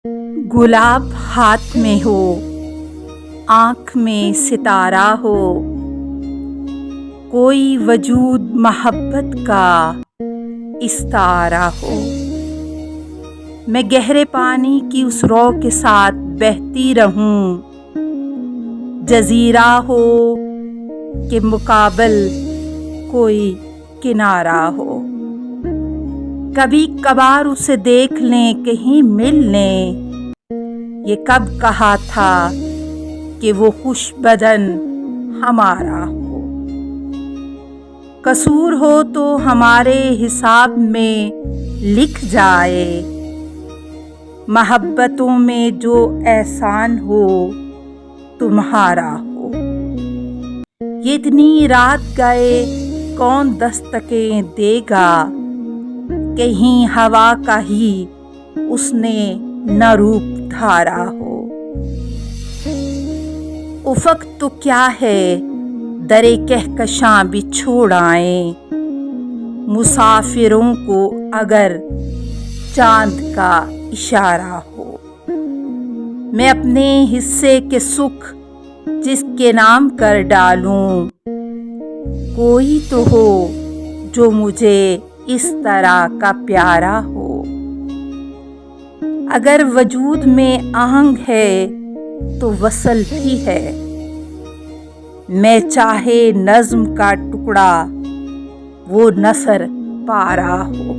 गुलाब हाथ में हो, आँख में सितारा हो, कोई वजूद मोहब्बत का इस्तारा हो। मैं गहरे पानी की उस रौ के साथ बहती रहूं, जजीरा हो कि मुकाबल कोई किनारा हो। कभी कभार उसे देख लें, कहीं मिल लें, ये कब कहा था कि वो खुश बदन हमारा हो। कसूर हो तो हमारे हिसाब में लिख जाए, मोहब्बतों में जो एहसान हो तुम्हारा हो। ये इतनी रात गए कौन दस्तकें देगा, कहीं हवा का ही उसने न रूप धारा हो। उफक तो क्या है दरे कहकशां भी छोड़ आए, मुसाफिरों को अगर चांद का इशारा हो। मैं अपने हिस्से के सुख जिसके नाम कर डालूं, कोई तो हो जो मुझे इस तरह का प्यारा हो। अगर वजूद में आहंग है तो वसल भी है, मैं चाहे नज्म का टुकड़ा वो नसर पारा हो।